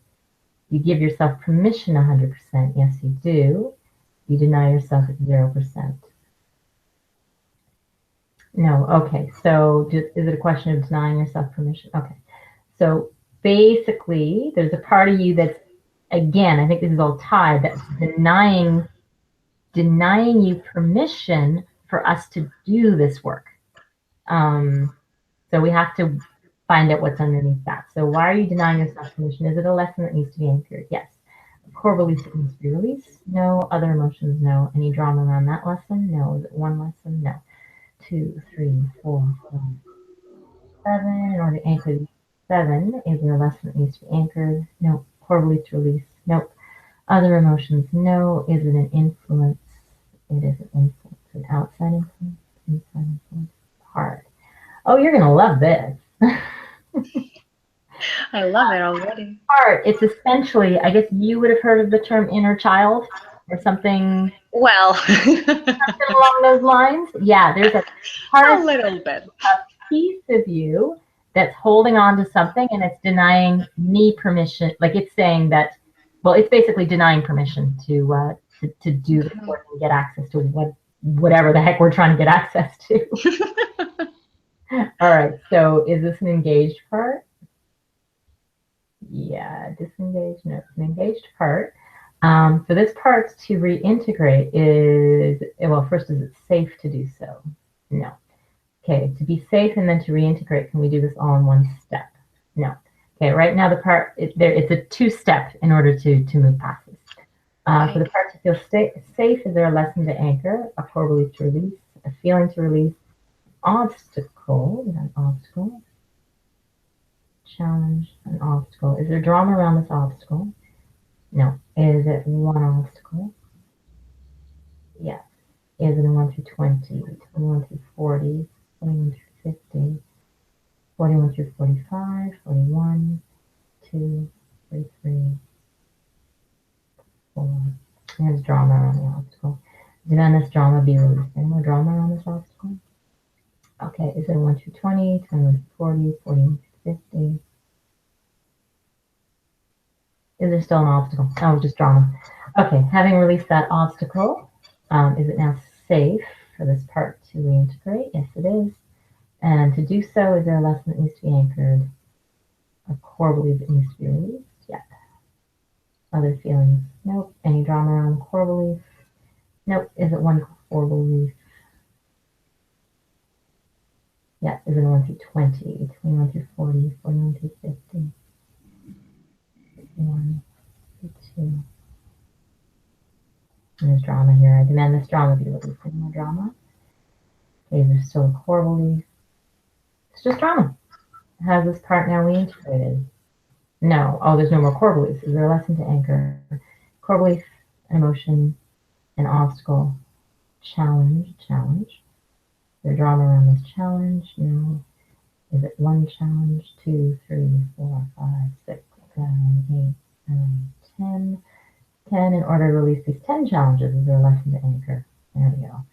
You give yourself permission 100%. Yes, you do. You deny yourself at 0%. No. Okay. So is it a question of denying yourself permission? Okay. So basically, there's a part of you that's, again, I think this is all tied, that's denying you permission for us to do this work. So we have to find out what's underneath that. So why are you denying yourself permission? Is it a lesson that needs to be anchored? Yes. Core beliefs that needs to be released? No. Other emotions? No. Any drama around that lesson? No. Is it one lesson? No. 2, 3, 4, 5, 7. In order to anchor 7, is there a lesson that needs to be anchored? No. Core beliefs release? Nope. Other emotions? No. Is it an influence? It is an influence. An outside influence? Inside influence? Hard. Oh, you're going to love this. I love it already. Part. It's essentially, I guess you would have heard of the term inner child or something. Well, something along those lines. Yeah, there's a part, a little bit, a piece of you that's holding on to something, and it's denying me permission. Like it's saying that, well, it's basically denying permission to do the work and get access to whatever the heck we're trying to get access to. All right. So is this an engaged part? Yeah, disengaged. No, it's an engaged part. For this part to reintegrate is, well, first, is it safe to do so? No. Okay, to be safe and then to reintegrate, can we do this all in one step? No. Okay, right now the part, it's a two-step in order to move past this. For the part to feel safe, is there a lesson to anchor, a core belief to release, a feeling to release, obstacle, an obstacle, challenge, an obstacle. Is there drama around this obstacle? No. Is it one obstacle? Yes. Is it a 1 through 20, 21 through 40, 21 through 50, 41 through 45, 41, 2, 43, 4. There's drama around the obstacle. Did this drama be released? Any more drama around this obstacle? Okay, is it 1 through 20, 21 through 40, 41 through 50? Is there still an obstacle? Oh, just drama. Okay, having released that obstacle, is it now safe for this part to reintegrate? Yes, it is. And to do so, is there a lesson that needs to be anchored? A core belief that needs to be released? Yeah. Other feelings? Nope. Any drama around core belief? Nope. Is it one core belief? Yeah. Is it 1 through 20, 21 through 40, 41 through 50? 2. And there's drama here. I demand this drama be released. Any more drama? Okay, there's still a core belief. It's just drama. Has this part now reintegrated? No. Oh, there's no more core beliefs. Is there a lesson to anchor? Core belief, an emotion, an obstacle, challenge. Is there drama around this challenge? No. Is it 1 challenge, 2, 3, 4, 5, 6, 7, 8, 9, 10? 10. In order to release these 10 challenges, is there a lesson to anchor? There we go.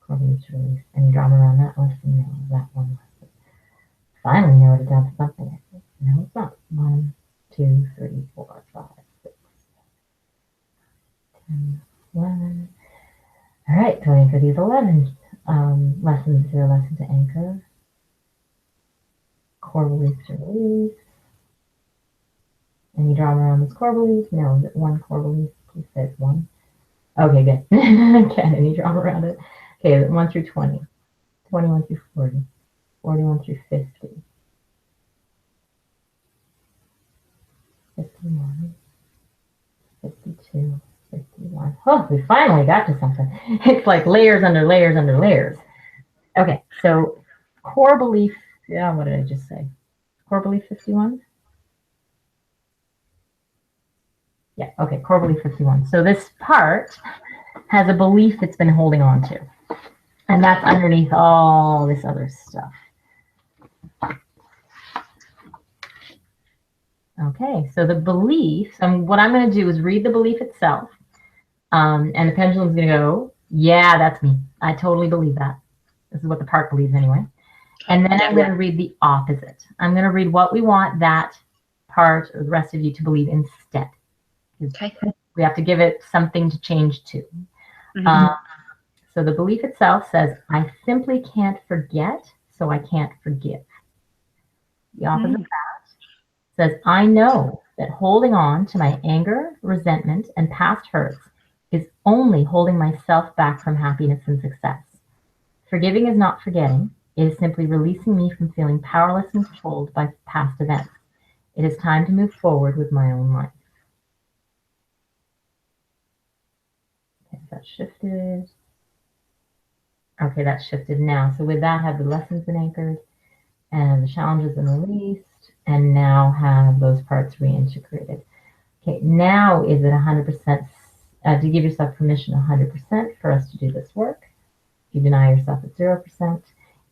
Core beliefs to release. Any drama around that lesson? No. Is that one lesson? Finally narrowed it down to something, I think. No, it's not. 1, 2, 3, 4, 5, 6, 10, 11. All right, to anchor these 11 lessons, is there a lesson to anchor? Core beliefs to release. Any drama around this core belief? No. Is it 1 core belief? Please say it's 1. Okay, good. Again, any drama around it? Okay, is it 1 through 20? 21 through 40. 41 through 50. 51. 52. 51. Oh, we finally got to something. It's like layers under layers under layers. Okay, so core belief, yeah, what did I just say? Core belief 51? Yeah, okay, core belief 51. So this part has a belief it's been holding on to. And that's underneath all this other stuff. Okay, so the belief, what I'm going to do is read the belief itself. And the pendulum's going to go, yeah, that's me. I totally believe that. This is what the part believes anyway. And then I'm going to read the opposite. I'm going to read what we want that part or the rest of you to believe instead. Okay. We have to give it something to change to. So the belief itself says, I simply can't forget, so I can't forgive. The opposite of that says, I know that holding on to my anger, resentment, and past hurts is only holding myself back from happiness and success. Forgiving is not forgetting. It is simply releasing me from feeling powerless and controlled by past events. It is time to move forward with my own life. Okay, that shifted. Okay, that's shifted now. So with that, have the lessons been anchored and the challenges been released, and now have those parts reintegrated. Okay, now is it 100%, to give yourself permission 100% for us to do this work? If you deny yourself at 0%,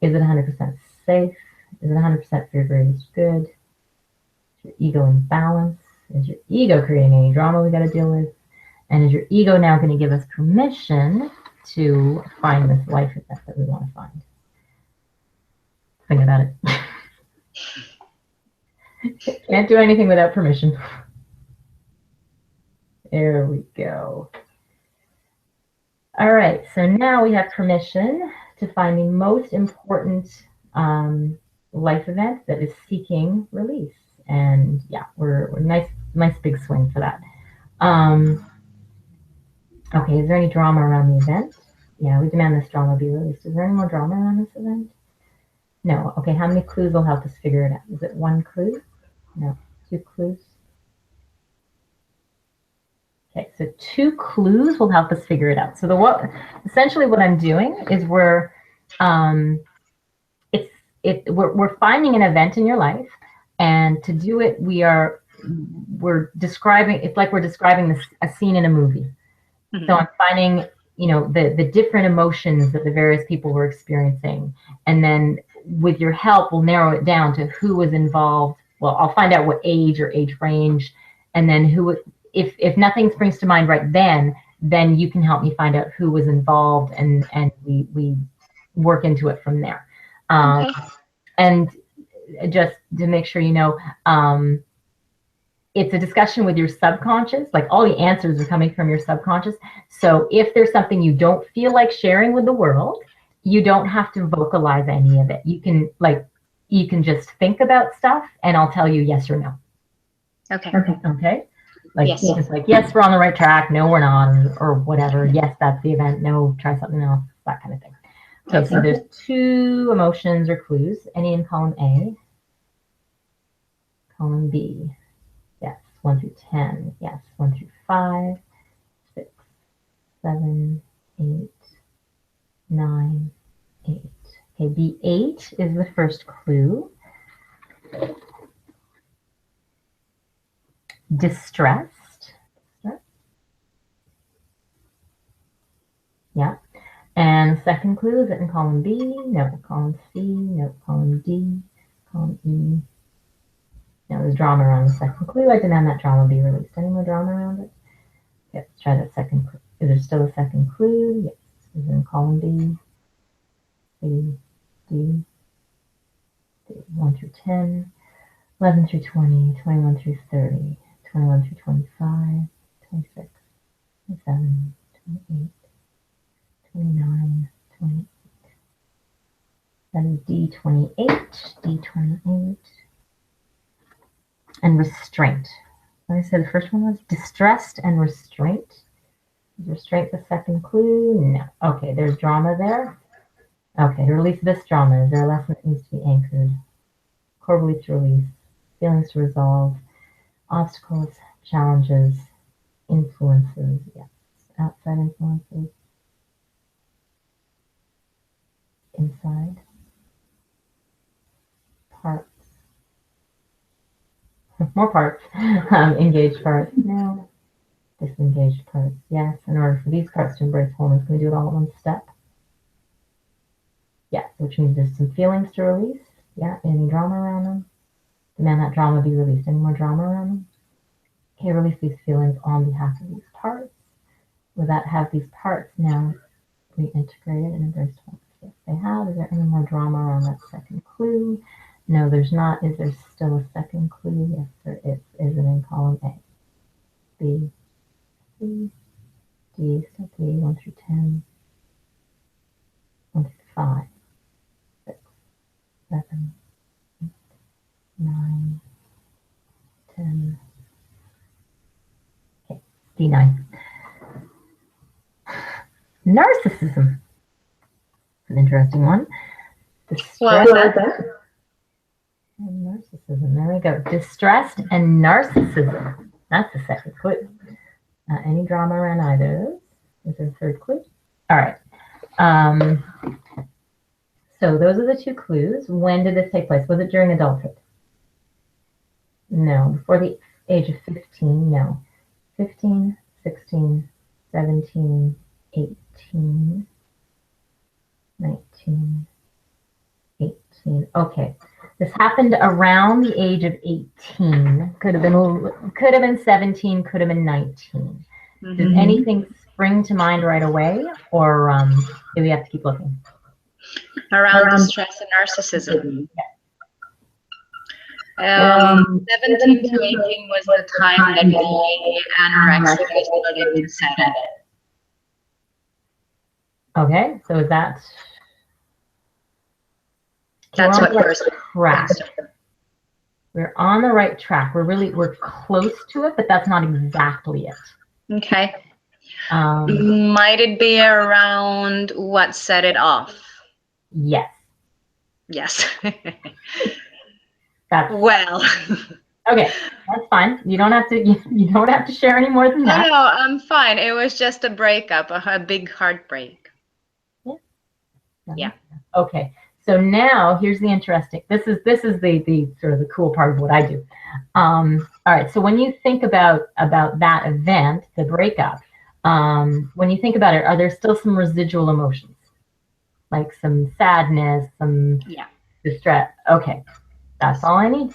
is it 100% safe? Is it 100% for your greatest good? Is your ego in balance? Is your ego creating any drama we got to deal with? And is your ego now going to give us permission to find this life event that we want to find? Think about it. Can't do anything without permission. There we go. All right, so now we have permission to find the most important life event that is seeking release. And yeah, we're nice big swing for that. Okay, is there any drama around the event? Yeah, we demand this drama be released. Is there any more drama around this event? No. Okay, how many clues will help us figure it out? Is it 1 clue? No. 2 clues? Okay, so 2 clues will help us figure it out. So essentially what I'm doing is we're finding an event in your life, and to do it we're describing, it's like we're describing a scene in a movie. So I'm finding, the different emotions that the various people were experiencing. And then with your help, we'll narrow it down to who was involved. Well, I'll find out what age or age range. And then if nothing springs to mind right then you can help me find out who was involved, and we work into it from there. Okay. And just to make sure it's a discussion with your subconscious, like all the answers are coming from your subconscious. So if there's something you don't feel like sharing with the world, you don't have to vocalize any of it. You can just think about stuff, and I'll tell you yes or no. Okay. Like, yes. Just like, yes, we're on the right track. No, we're not, or whatever. Yes, that's the event. No, try something else. That kind of thing. Okay, so there's 2 emotions or clues. Any in column A? Column B? Yes. 1 through 10. Yes, 1 through 5, 6, 7, 8, 9, 8. Okay, B8 is the first clue. Distressed. Yeah. And second clue, is it in column B? No. Column C? No. Column D? Column E? No, there's drama around the second clue. I demand that drama be released. Any more drama around it? Okay, let's try that second clue. Is there still a second clue? Yes. Is it in column B? C, D, 1 through 10, 11 through 20, 21 through 30, 21 through 25, 26, 27, 28, 29, 28. That is D28, D28. And restraint. Like I said, the first one was distressed and restraint. Is restraint the second clue? No. Okay, there's drama there. Okay, to release this drama, is there a lesson that needs to be anchored? Core belief to release, feelings to resolve, obstacles, challenges, influences, yes. Outside influences, inside, parts, more parts, engaged parts, no, disengaged parts, yes. In order for these parts to embrace wholeness, can we do it all in one step? Yes, which means there's some feelings to release. Yeah, any drama around them? Demand that drama be released. Any more drama around them? Okay, release these feelings on behalf of these parts. Will that have these parts now reintegrated and embraced wholeness? Yes, they have. Is there any more drama around that second clue? No, there's not. Is there still a second clue? Yes, there is. Is it in column A? B, C, D, still D, 1 through 10, 1 through 5, 6, 7, 8, 9, 10. Okay, D9. Narcissism. An interesting one. What was that? And narcissism. There we go. Distressed and narcissism. That's the second clue. Any drama around either of those? Is there a third clue? All right. So those are the two clues. When did this take place? Was it during adulthood? No. Before the age of 15? No. 15, 16, 17, 18, 19, 18. Okay. This happened around the age of 18. Could have been 17, could have been 19. Does anything spring to mind right away, or do we have to keep looking? Around distress and narcissism. 17 to 18 was the time that the anorexia started to set in. Okay, so is that... That's what first track. We're on the right track. We're close to it, but that's not exactly it. Okay. Might it be around what set it off? Yes. Yes. That's well. Okay, that's fine. You don't have to. You don't have to share any more than that. No, I'm fine. It was just a breakup, a big heartbreak. Yeah. Yeah. Okay. So now here's the interesting. This is the sort of the cool part of what I do. All right. So when you think about that event, the breakup, when you think about it, are there still some residual emotions, like some sadness, some distress? Okay, that's all I need.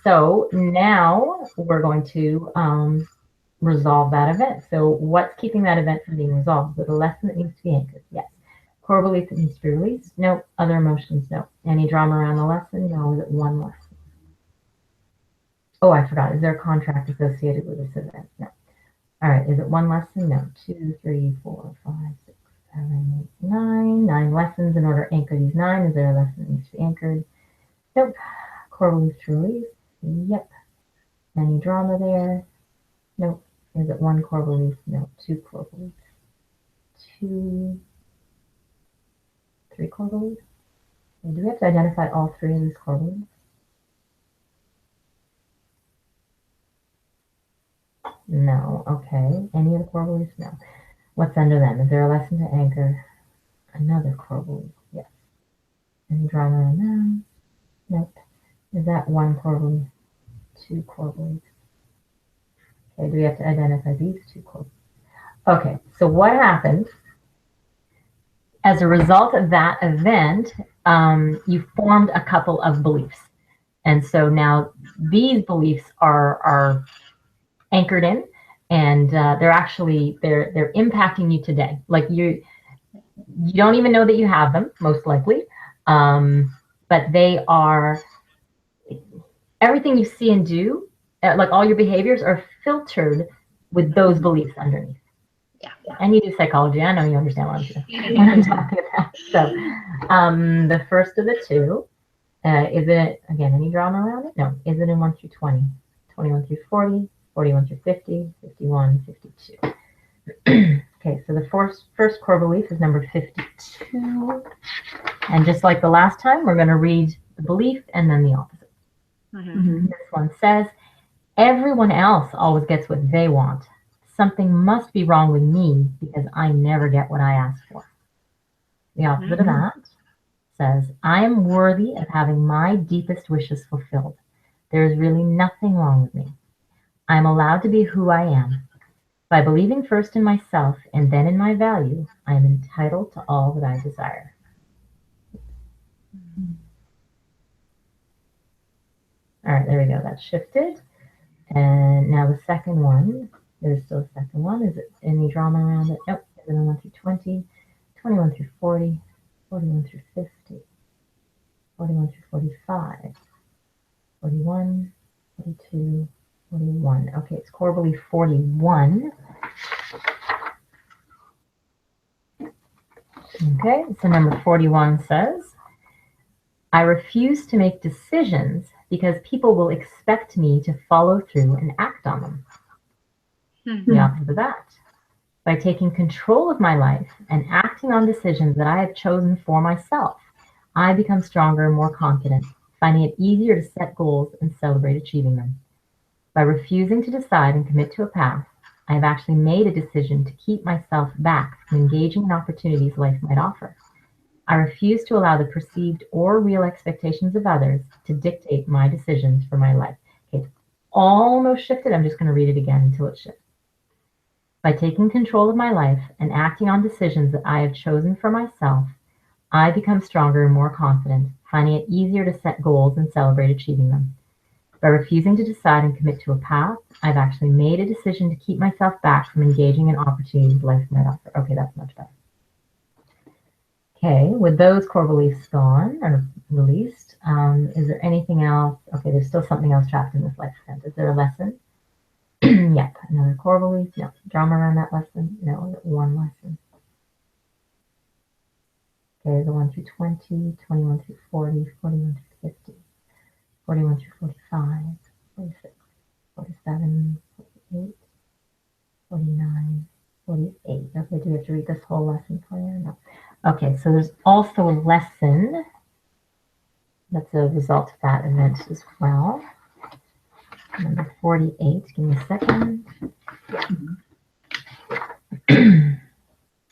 So now we're going to resolve that event. So what's keeping that event from being resolved? Is it a lesson that needs to be anchored? Yes. Core belief that needs to be released? No. Other emotions? No. Any drama around the lesson? No. Is it one lesson? Oh, I forgot. Is there a contract associated with this event? No. All right. Is it one lesson? No. 2, 3, 4, 5, 6, 7, 8, 9. 9 lessons. In order to anchor these 9, is there a lesson that needs to be anchored? Nope. Core belief to release? Yep. Any drama there? Nope. Is it one core belief? No. 2 core beliefs. 2, 3 core beliefs? And do we have to identify all 3 of these core beliefs? No. Okay. Any of the core beliefs? No. What's under them? Is there a lesson to anchor? Another core belief. Yes. Any drama on them? Nope. Is that one core belief? Two core beliefs. Okay. Do we have to identify these two core beliefs? Okay. So what happened as a result of that event? You formed a couple of beliefs, and so now these beliefs are anchored in, and they're impacting you today. Like you don't even know that you have them, most likely, but they are everything you see and do. Like all your behaviors are filtered with those beliefs underneath. Yeah. And you do psychology. I know you understand what I'm talking about. So, the first of the two, is it, again, any drama around it? No. Is it in 1 through 20? 21 through 40, 41 through 50, 51, 52. Okay, so the first core belief is number 52. And just like the last time, we're going to read the belief and then the opposite. This one says, everyone else always gets what they want. Something must be wrong with me because I never get what I ask for. The opposite of that says, I am worthy of having my deepest wishes fulfilled. There is really nothing wrong with me. I am allowed to be who I am. By believing first in myself and then in my value, I am entitled to all that I desire. All right, there we go. That's shifted. And now the second one, there's still a second one. Is it any drama around it? Nope. Is it in 1 through 20, 21 through 40, 41 through 50, 41 through 45, 41, 42, 41. Okay, it's core belief 41. Okay, so number 41 says, I refuse to make decisions because people will expect me to follow through and act on them. The opposite of that. By taking control of my life and acting on decisions that I have chosen for myself, I become stronger and more confident, finding it easier to set goals and celebrate achieving them. By refusing to decide and commit to a path, I have actually made a decision to keep myself back from engaging in opportunities life might offer. I refuse to allow the perceived or real expectations of others to dictate my decisions for my life. Okay, it's almost shifted. I'm just going to read it again until it shifts. By taking control of my life and acting on decisions that I have chosen for myself, I become stronger and more confident, finding it easier to set goals and celebrate achieving them. By refusing to decide and commit to a path, I've actually made a decision to keep myself back from engaging in opportunities life might offer. Okay, that's much better. Okay, with those core beliefs gone or released, is there anything else? Okay, there's still something else trapped in this life event. Is there a lesson? Yep, another core belief. No. Drama around that lesson? No, one lesson. Okay, the 1 through 20, 21 through 40, 41 through 50, 41 through 45, 46, 47, 48, 49, 48. Okay, do we have to read this whole lesson for you? No. Okay, so there's also a lesson that's a result of that event as well. Number 48. Give me a second.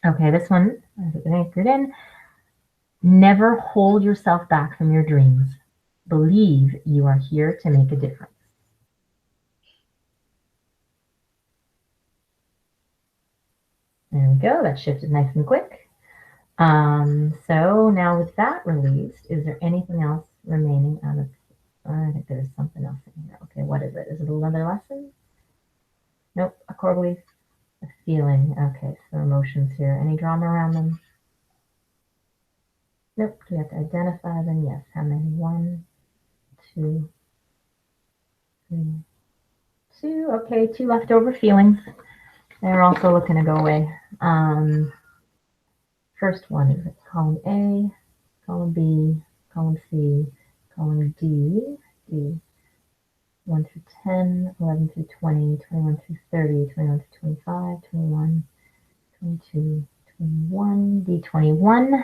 Okay, this one is anchored in. Never hold yourself back from your dreams. Believe you are here to make a difference. There we go. That shifted nice and quick. So now with that released, is there anything else remaining out of? I think there's something else in here. Okay, what is it? Is it another lesson? Nope. A core belief, a feeling. Okay, so emotions here. Any drama around them? Nope. Do we have to identify them? Yes. How many? 1, 2, 3, 2. Okay, 2 leftover feelings. They're also looking to go away. First one is column A, column B, column C, column D, 1 through 10, 11 through 20, 21 through 30, 21 through 25, 21, 22, 21, D21.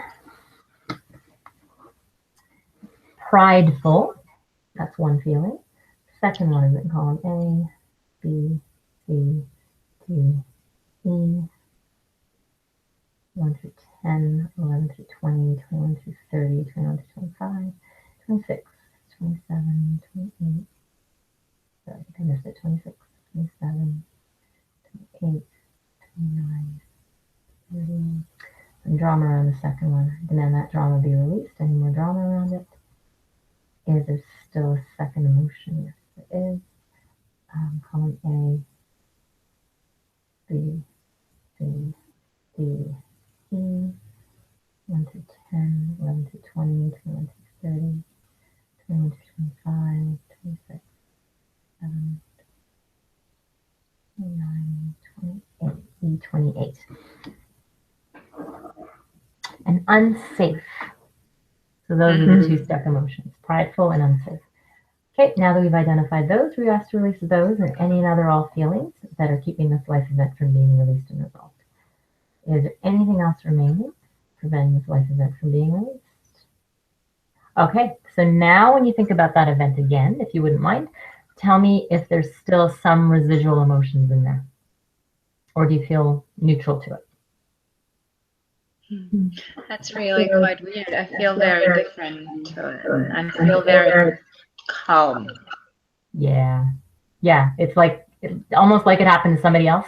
Prideful, that's one feeling. Second one is in column A, B, C, drama around the second one? Demand that drama be released. Any more drama around it? Is there still a second emotion? Yes, there is. Column A, B, C, D, E, 1 to 10, 11 to 20, 21 to 30, 21 to 25, 26, 7, 29, 28, E28. And unsafe. So those are the two stuck emotions, prideful and unsafe. Okay, now that we've identified those, we ask to release those and any other all feelings that are keeping this life event from being released and resolved. Is there anything else remaining preventing this life event from being released? Okay, so now when you think about that event again, if you wouldn't mind, tell me if there's still some residual emotions in there, or do you feel neutral to it? That's really quite weird. I feel very different to it. I feel very calm. Yeah. Yeah, it's like almost like it happened to somebody else.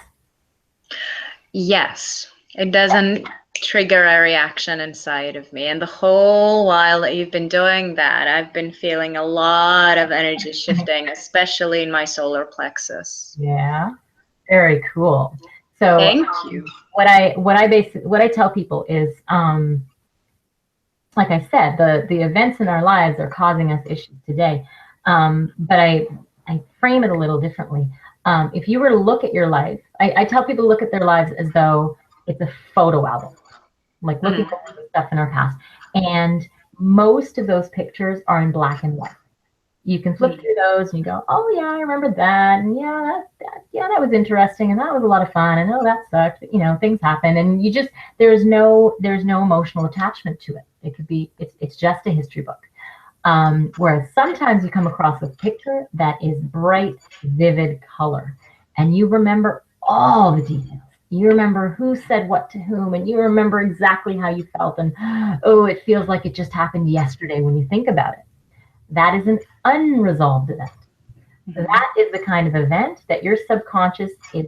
Yes, it doesn't trigger a reaction inside of me. And the whole while that you've been doing that, I've been feeling a lot of energy shifting, especially in my solar plexus. Yeah, very cool. So thank you. What I tell people is, like I said, the events in our lives are causing us issues today. But I frame it a little differently. If you were to look at your life, I tell people to look at their lives as though it's a photo album, like looking at the stuff in our past. And most of those pictures are in black and white. You can flip through those and you go, oh yeah, I remember that, and yeah, that was interesting, and that was a lot of fun, and oh, that sucked. You know, things happen, and you just there's no emotional attachment to it. It could be it's just a history book. Whereas sometimes you come across a picture that is bright, vivid color, and you remember all the details. You remember who said what to whom, and you remember exactly how you felt, and oh, it feels like it just happened yesterday when you think about it. That is an unresolved event. That is the kind of event that your subconscious is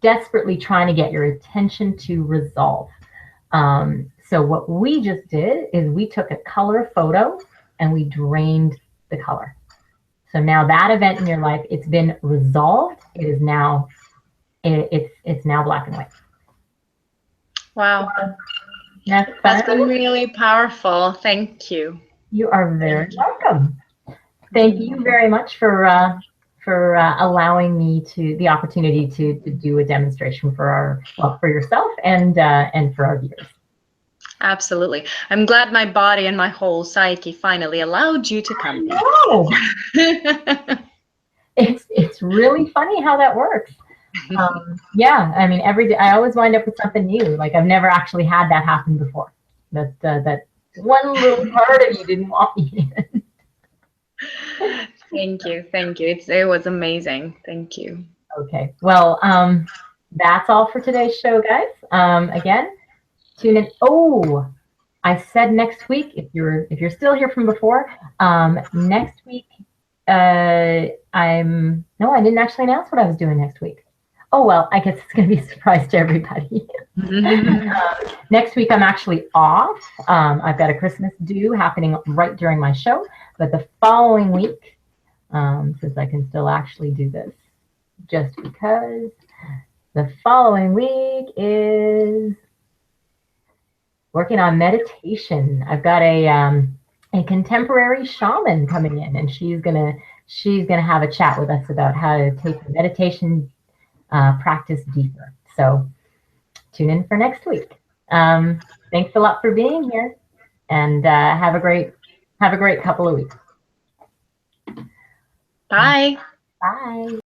desperately trying to get your attention to resolve. So what we just did is we took a color photo and we drained the color. So now that event in your life, it's been resolved. It is now, it's now black and white. Wow. That's been really powerful. Thank you. You are very welcome. Thank you very much for allowing me the opportunity to do a demonstration for for yourself and for our viewers. Absolutely. I'm glad my body and my whole psyche finally allowed you to come. No. It's really funny how that works. Yeah, I mean, every day I always wind up with something new. Like I've never actually had that happen before. That one little part of you didn't want me in. Thank you. It was amazing. Thank you. Okay. Well, that's all for today's show, guys. Again, tune in. Oh, I said next week. If you're still here from before, next week. I didn't actually announce what I was doing next week. Oh, well, I guess it's going to be a surprise to everybody. Next week, I'm actually off. I've got a Christmas do happening right during my show. But the following week, since I can still actually do this, just because the following week is working on meditation. I've got a contemporary shaman coming in, and she's gonna have a chat with us about how to take the meditation practice deeper. So tune in for next week. Thanks a lot for being here, and have a great couple of weeks. Bye. Bye.